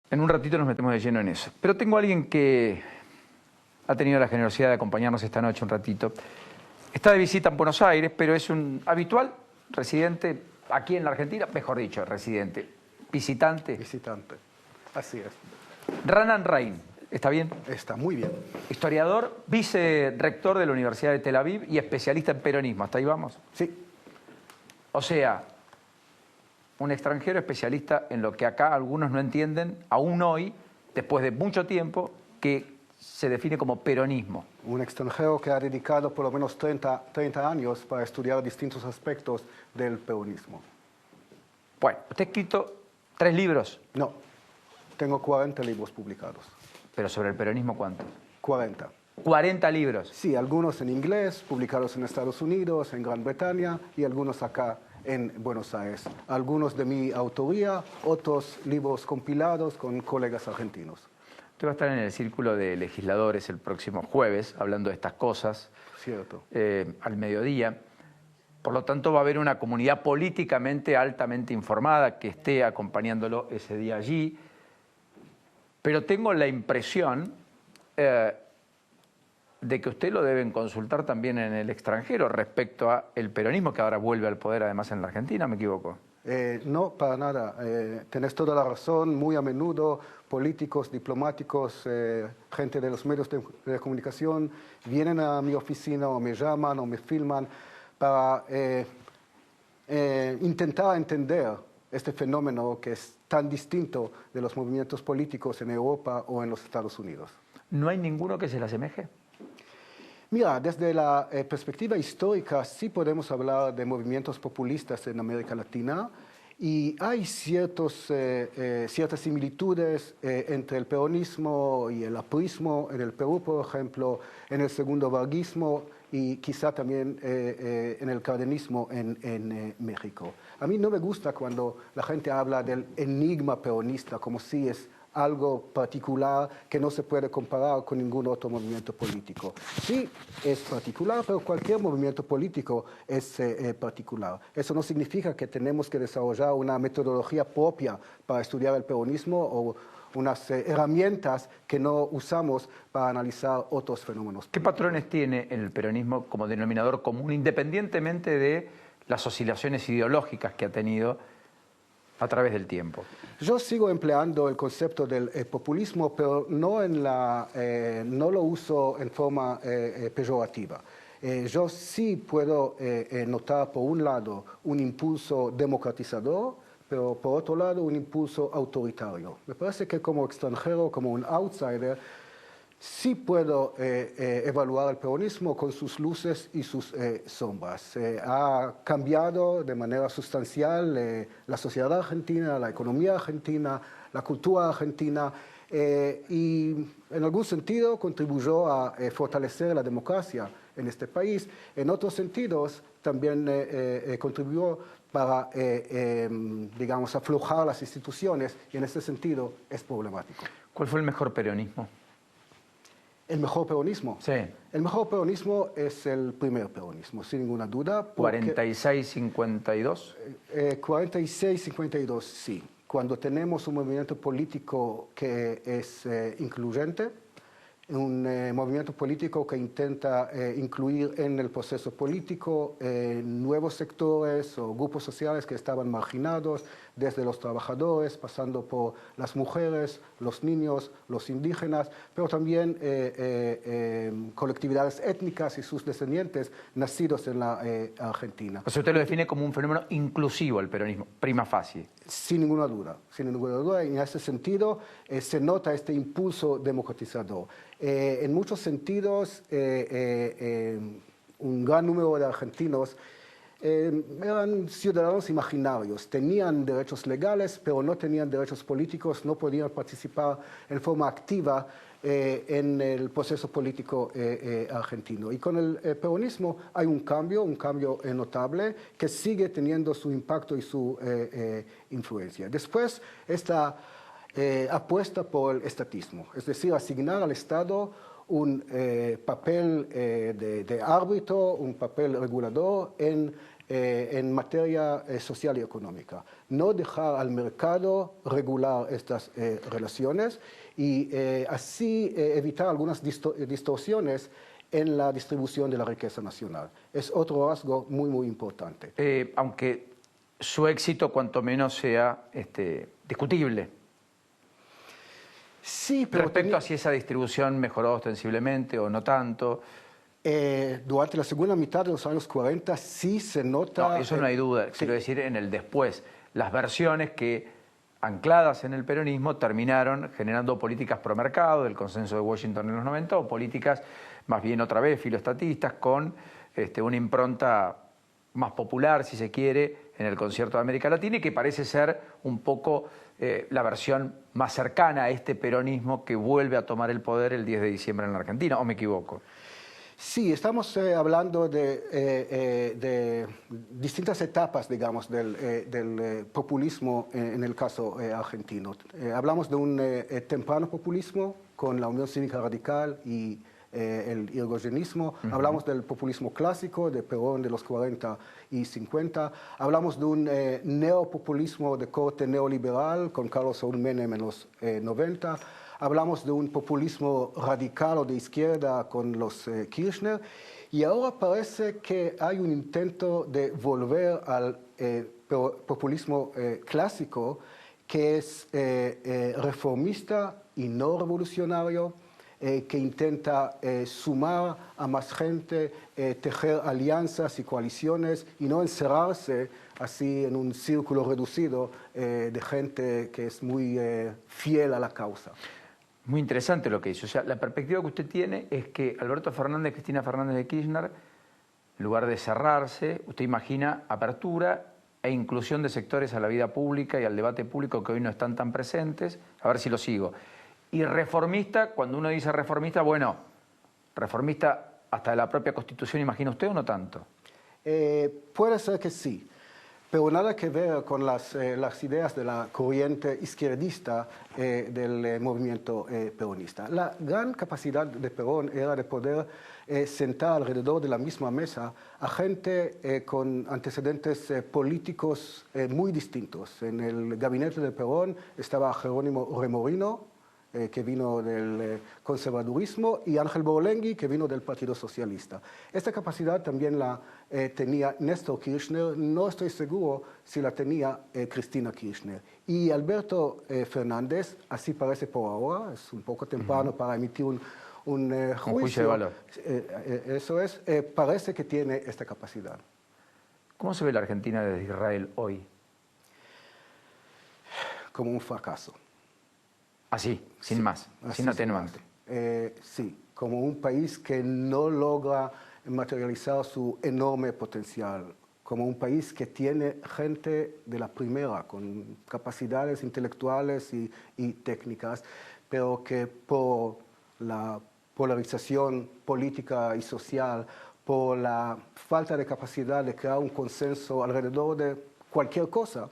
En un ratito nos metemos de lleno en eso. Pero tengo a alguien que ha tenido la generosidad de acompañarnos esta noche un ratito. Está de visita en Buenos Aires, pero es un habitual residente aquí en la Argentina, mejor dicho, residente, visitante. Visitante, así es. Ranan Rein, ¿está bien? Está muy bien. Historiador, vicerrector de la Universidad de Tel Aviv y especialista en peronismo. ¿Hasta ahí vamos? Sí. O sea, un extranjero especialista en lo que acá algunos no entienden, aún hoy, después de mucho tiempo, que se define como peronismo. Un extranjero que ha dedicado por lo menos 30 años para estudiar distintos aspectos del peronismo. Bueno, usted ha escrito 3 libros. No, tengo 40 libros publicados. ¿Pero sobre el peronismo cuántos? 40. 40 libros. Sí, algunos en inglés, publicados en Estados Unidos, en Gran Bretaña, y algunos acá en Buenos Aires. Algunos de mi autoría, otros libros compilados con colegas argentinos. Usted va a estar en el Círculo de Legisladores el próximo jueves, hablando de estas cosas. Cierto. Al mediodía. Por lo tanto, va a haber una comunidad políticamente altamente informada que esté acompañándolo ese día allí. Pero tengo la impresión de que usted lo deben consultar también en el extranjero respecto al peronismo, que ahora vuelve al poder además en la Argentina, ¿me equivoco? No, para nada. Tenés toda la razón. Muy a menudo políticos, diplomáticos, gente de los medios de comunicación vienen a mi oficina o me llaman o me filman para intentar entender este fenómeno que es tan distinto de los movimientos políticos en Europa o en los Estados Unidos. ¿No hay ninguno que se le asemeje? Mira, desde la perspectiva histórica sí podemos hablar de movimientos populistas en América Latina y hay ciertas similitudes entre el peronismo y el aprismo en el Perú, por ejemplo, en el segundo varguismo y quizá también en el cardenismo en México. A mí no me gusta cuando la gente habla del enigma peronista como si es algo particular que no se puede comparar con ningún otro movimiento político. Sí, es particular, pero cualquier movimiento político es particular. Eso no significa que tenemos que desarrollar una metodología propia para estudiar el peronismo o unas herramientas que no usamos para analizar otros fenómenos. ¿Qué patrones tiene el peronismo como denominador común, independientemente de las oscilaciones ideológicas que ha tenido a través del tiempo? Yo sigo empleando el concepto del populismo, pero no lo uso en forma peyorativa. Yo sí puedo notar, por un lado, un impulso democratizador, pero por otro lado, un impulso autoritario. Me parece que como extranjero, como un outsider, sí puedo evaluar el peronismo con sus luces y sus sombras. Ha cambiado de manera sustancial la sociedad argentina, la economía argentina, la cultura argentina y en algún sentido contribuyó a fortalecer la democracia en este país. En otros sentidos también contribuyó para, digamos, aflojar las instituciones y en ese sentido es problemático. ¿Cuál fue el mejor peronismo? ¿El mejor peronismo? Sí. El mejor peronismo es el primer peronismo, sin ninguna duda. 46-52. 46-52, sí. Cuando tenemos un movimiento político que es incluyente, un movimiento político que intenta incluir en el proceso político nuevos sectores o grupos sociales que estaban marginados, desde los trabajadores, pasando por las mujeres, los niños, los indígenas, pero también colectividades étnicas y sus descendientes nacidos en la Argentina. O sea, usted lo define como un fenómeno inclusivo el peronismo, prima facie. Sin ninguna duda, sin ninguna duda. En ese sentido se nota este impulso democratizador. En muchos sentidos, un gran número de argentinos eran ciudadanos imaginarios, tenían derechos legales, pero no tenían derechos políticos, no podían participar en forma activa en el proceso político argentino. Y con el peronismo hay un cambio notable que sigue teniendo su impacto y su influencia. Después, esta apuesta por el estatismo, es decir, asignar al Estado un papel de árbitro, un papel regulador en en materia social y económica. No dejar al mercado regular estas relaciones y así evitar algunas distorsiones en la distribución de la riqueza nacional. Es otro rasgo muy, muy importante. Aunque su éxito cuanto menos sea discutible. Sí, pero respecto a si esa distribución mejoró ostensiblemente o no tanto. Durante la segunda mitad de los años 40 sí se nota... No, eso no hay duda. Quiero decir, en el después. Las versiones que, ancladas en el peronismo, terminaron generando políticas pro mercado, del consenso de Washington en los 90, o políticas más bien otra vez filoestatistas, con una impronta más popular, si se quiere, en el concierto de América Latina, y que parece ser un poco la versión más cercana a este peronismo que vuelve a tomar el poder el 10 de diciembre en la Argentina, ¿o me equivoco? Sí, estamos hablando de distintas etapas, digamos, del populismo en el caso argentino. Hablamos de un temprano populismo con la Unión Cívica Radical y el irigoyenismo. Hablamos del populismo clásico de Perón de los 40 y 50. Hablamos de un neopopulismo de corte neoliberal con Carlos Saúl Menem en los 90. Hablamos de un populismo radical o de izquierda con los Kirchner, y ahora parece que hay un intento de volver al populismo clásico, que es reformista y no revolucionario, que intenta sumar a más gente, tejer alianzas y coaliciones y no encerrarse así en un círculo reducido de gente que es muy fiel a la causa. Muy interesante lo que dice. O sea, la perspectiva que usted tiene es que Alberto Fernández, Cristina Fernández de Kirchner, en lugar de cerrarse, usted imagina apertura e inclusión de sectores a la vida pública y al debate público que hoy no están tan presentes. A ver si lo sigo. Y reformista, cuando uno dice reformista, bueno, reformista hasta de la propia Constitución, ¿imagina usted o no tanto? Puede ser que sí, pero nada que ver con las ideas de la corriente izquierdista del movimiento peronista. La gran capacidad de Perón era de poder sentar alrededor de la misma mesa a gente con antecedentes políticos muy distintos. En el gabinete de Perón estaba Jerónimo Remorino, que vino del conservadurismo, y Ángel Borlengui, que vino del Partido Socialista. Esta capacidad también la tenía Néstor Kirchner, no estoy seguro si la tenía Cristina Kirchner. Y Alberto Fernández, así parece por ahora, es un poco temprano para emitir un juicio de valor. Eso es, parece que tiene esta capacidad. ¿Cómo se ve la Argentina desde Israel hoy? Como un fracaso. Así, sin más, sin atenuante. Sí, como un país que no logra materializar su enorme potencial, como un país que tiene gente de la primera, con capacidades intelectuales y técnicas, pero que por la polarización política y social, por la falta de capacidad de crear un consenso alrededor de cualquier cosa,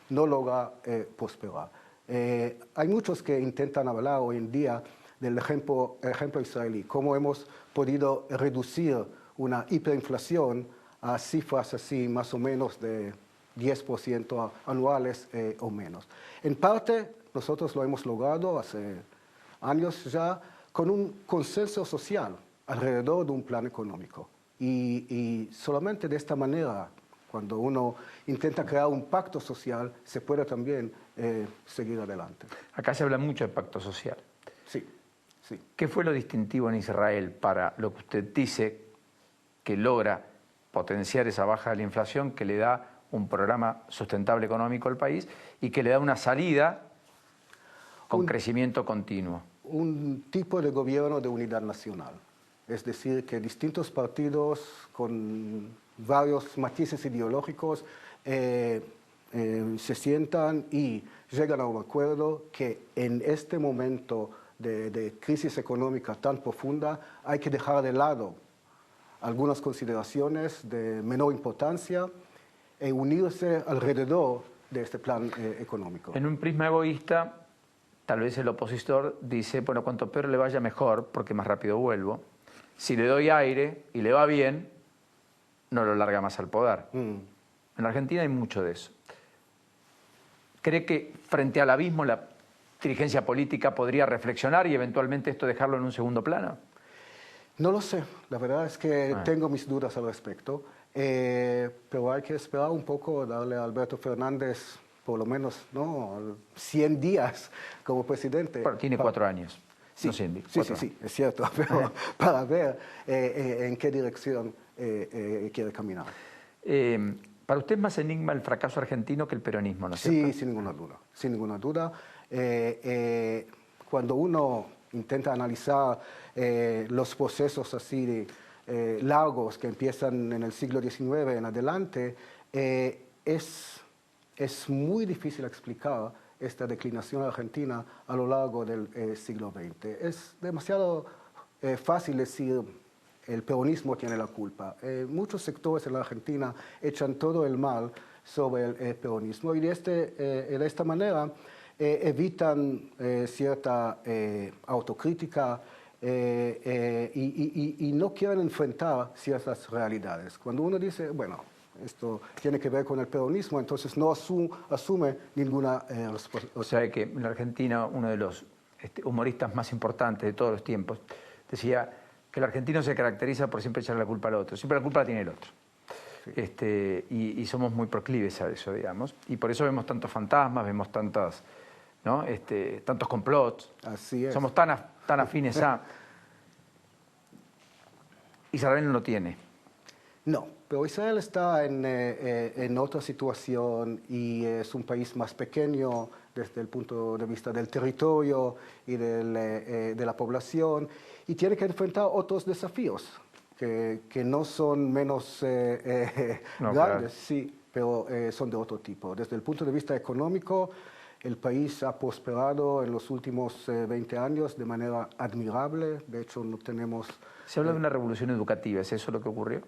no logra prosperar. Hay muchos que intentan hablar hoy en día del ejemplo israelí, cómo hemos podido reducir una hiperinflación a cifras así más o menos de 10% anuales o menos. En parte, nosotros lo hemos logrado hace años ya con un consenso social alrededor de un plan económico. Y solamente de esta manera, cuando uno intenta crear un pacto social, se puede también seguir adelante. Acá se habla mucho de pacto social. Sí, sí. ¿Qué fue lo distintivo en Israel para lo que usted dice que logra potenciar esa baja de la inflación, que le da un programa sustentable económico al país y que le da una salida con crecimiento continuo? Un tipo de gobierno de unidad nacional. Es decir, que distintos partidos con varios matices ideológicos se sientan y llegan a un acuerdo que en este momento de crisis económica tan profunda hay que dejar de lado algunas consideraciones de menor importancia e unirse alrededor de este plan económico. En un prisma egoísta, tal vez el opositor dice, bueno, cuanto peor le vaya mejor, porque más rápido vuelvo. Si le doy aire y le va bien, no lo larga más al poder. En la Argentina hay mucho de eso. ¿Cree que frente al abismo la dirigencia política podría reflexionar y eventualmente esto dejarlo en un segundo plano? No lo sé, la verdad es que tengo mis dudas al respecto, pero hay que esperar un poco, darle a Alberto Fernández por lo menos 100 días como presidente. Bueno, tiene 4 años. Sí, no 100 días, sí, es cierto, pero para ver en qué dirección quiere caminar. Para usted es más enigma el fracaso argentino que el peronismo, ¿no es cierto? Sí, sin ninguna duda, sin ninguna duda. Cuando uno intenta analizar los procesos así largos que empiezan en el siglo XIX en adelante, es muy difícil explicar esta declinación argentina a lo largo del siglo XX. Es demasiado fácil decir el peronismo tiene la culpa. Muchos sectores en la Argentina echan todo el mal sobre el peronismo y de esta manera evitan cierta autocrítica y no quieren enfrentar ciertas realidades. Cuando uno dice, bueno, esto tiene que ver con el peronismo, entonces no asume ninguna responsabilidad. O sea que en la Argentina uno de los humoristas más importantes de todos los tiempos decía que el argentino se caracteriza por siempre echarle la culpa al otro, siempre la culpa la tiene el otro. Sí. Y somos muy proclives a eso, digamos, y por eso vemos tantos fantasmas, vemos tantos complots. Así es. Somos tan afines a... Israel no lo tiene. No, pero Israel está en otra situación y es un país más pequeño desde el punto de vista del territorio y de la población y tiene que enfrentar otros desafíos que no son menos grandes, claro. Sí, pero son de otro tipo. Desde el punto de vista económico, el país ha prosperado en los últimos 20 años de manera admirable. De hecho, no tenemos... Se habla de una revolución educativa, ¿es eso lo que ocurrió?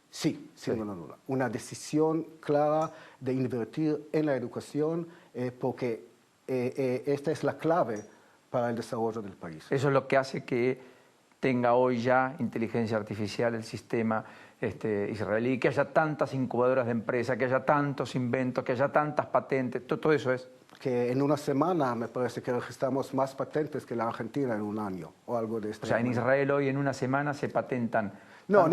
Sí, sin ninguna duda. Una decisión clara de invertir en la educación porque esta es la clave para el desarrollo del país. Eso es lo que hace que tenga hoy ya inteligencia artificial el sistema israelí, que haya tantas incubadoras de empresas, que haya tantos inventos, que haya tantas patentes, todo eso es. Que en una semana me parece que registramos más patentes que la Argentina en un año o algo de este. O sea, en Israel hoy en una semana se patentan. No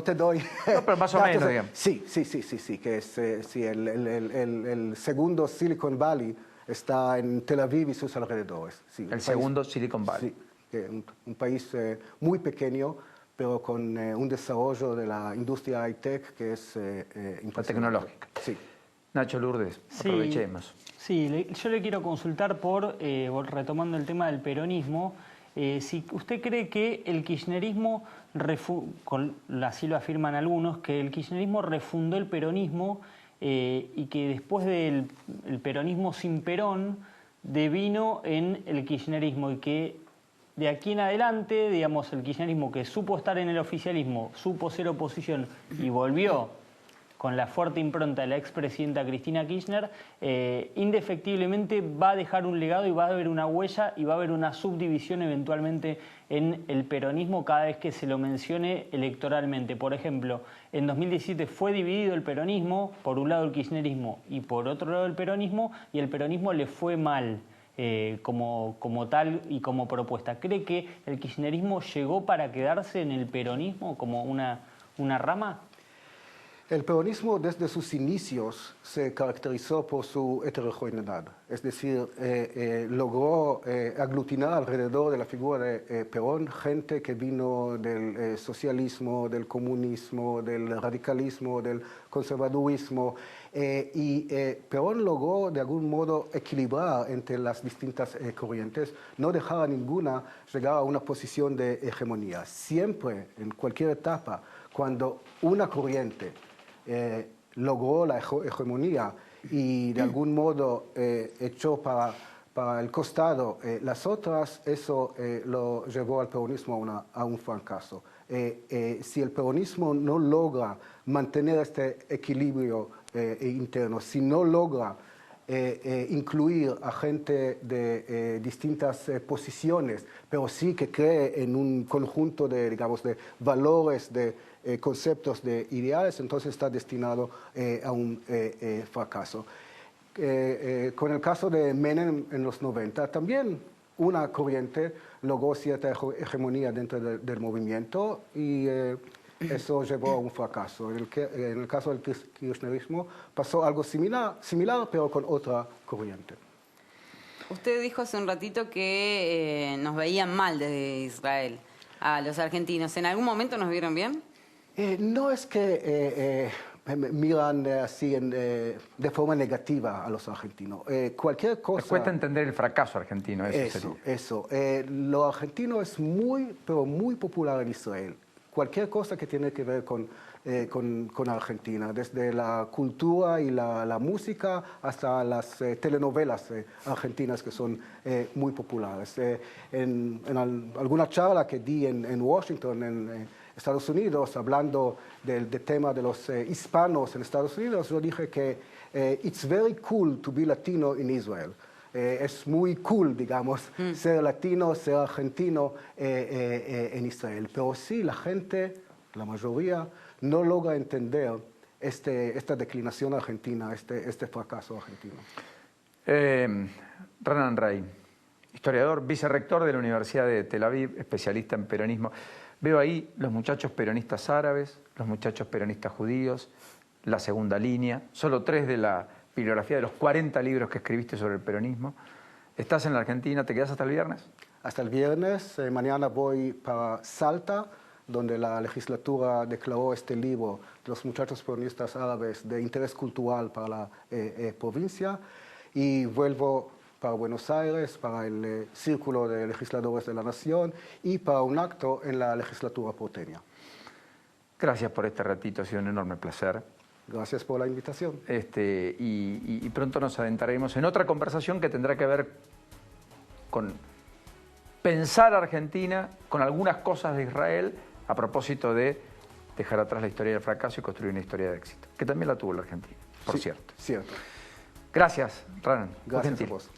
te doy. No, pero más o menos, digamos. Sí, que es el segundo Silicon Valley está en Tel Aviv y sus alrededores. Sí, el segundo Silicon Valley. Sí, un país muy pequeño, pero con un desarrollo de la industria high-tech que es impresionante. La tecnológica. Sí. Nacho Lourdes, aprovechemos. Sí, yo le quiero consultar retomando el tema del peronismo, si usted cree que el kirchnerismo, así lo afirman algunos, que el kirchnerismo refundó el peronismo y que después del peronismo sin Perón devino en el kirchnerismo y que de aquí en adelante, digamos, el kirchnerismo que supo estar en el oficialismo, supo ser oposición y volvió con la fuerte impronta de la expresidenta Cristina Kirchner, indefectiblemente va a dejar un legado y va a haber una huella y va a haber una subdivisión eventualmente en el peronismo cada vez que se lo mencione electoralmente. Por ejemplo, en 2017 fue dividido el peronismo, por un lado el kirchnerismo y por otro lado el peronismo, y el peronismo le fue mal como tal y como propuesta. ¿Cree que el kirchnerismo llegó para quedarse en el peronismo como una rama? El peronismo desde sus inicios se caracterizó por su heterogeneidad, es decir, logró aglutinar alrededor de la figura de Perón gente que vino del socialismo, del comunismo, del radicalismo, del conservadurismo, y Perón logró de algún modo equilibrar entre las distintas corrientes, no dejar a ninguna llegar a una posición de hegemonía. Siempre, en cualquier etapa, cuando una corriente logró la hegemonía y de algún modo echó para el costado las otras, eso lo llevó al peronismo a un fracaso. Si el peronismo no logra mantener este equilibrio interno, si no logra incluir a gente de distintas posiciones, pero sí que cree en un conjunto de, digamos, de valores, de conceptos de ideales, entonces está destinado a un fracaso. Con el caso de Menem en los 90, también una corriente logró cierta hegemonía dentro del movimiento y eso llevó a un fracaso. En el caso del kirchnerismo pasó algo similar, pero con otra corriente. Usted dijo hace un ratito que nos veían mal desde Israel a los argentinos. ¿En algún momento nos vieron bien? No es que miran así de forma negativa a los argentinos. Cualquier cosa... Me cuesta entender el fracaso argentino. Eso. Lo argentino es muy, pero muy popular en Israel. Cualquier cosa que tiene que ver con Argentina, desde la cultura y la música hasta las telenovelas argentinas que son muy populares. En alguna charla que di en Washington, en Estados Unidos, hablando del tema de los hispanos en Estados Unidos, yo dije que it's very cool to be Latino in Israel. Es muy cool, digamos, ser latino, ser argentino en Israel. Pero sí, la gente, la mayoría, no logra entender esta declinación argentina, este fracaso argentino. Ranan Rey, historiador, vicerrector de la Universidad de Tel Aviv, especialista en peronismo. Veo ahí los muchachos peronistas árabes, los muchachos peronistas judíos, la segunda línea, solo 3 de la bibliografía de los 40 libros que escribiste sobre el peronismo. ¿Estás en la Argentina? ¿Te quedas hasta el viernes? Hasta el viernes. Mañana voy para Salta, donde la legislatura declaró este libro, Los muchachos peronistas árabes, de interés cultural para la provincia. Y vuelvo para Buenos Aires, para el Círculo de Legisladores de la Nación y para un acto en la legislatura porteña. Gracias por este ratito, ha sido un enorme placer. Gracias por la invitación. Y pronto nos adentraremos en otra conversación que tendrá que ver con pensar Argentina, con algunas cosas de Israel, a propósito de dejar atrás la historia del fracaso y construir una historia de éxito, que también la tuvo la Argentina, por cierto. Cierto. Gracias, Ranan. Gracias a vos.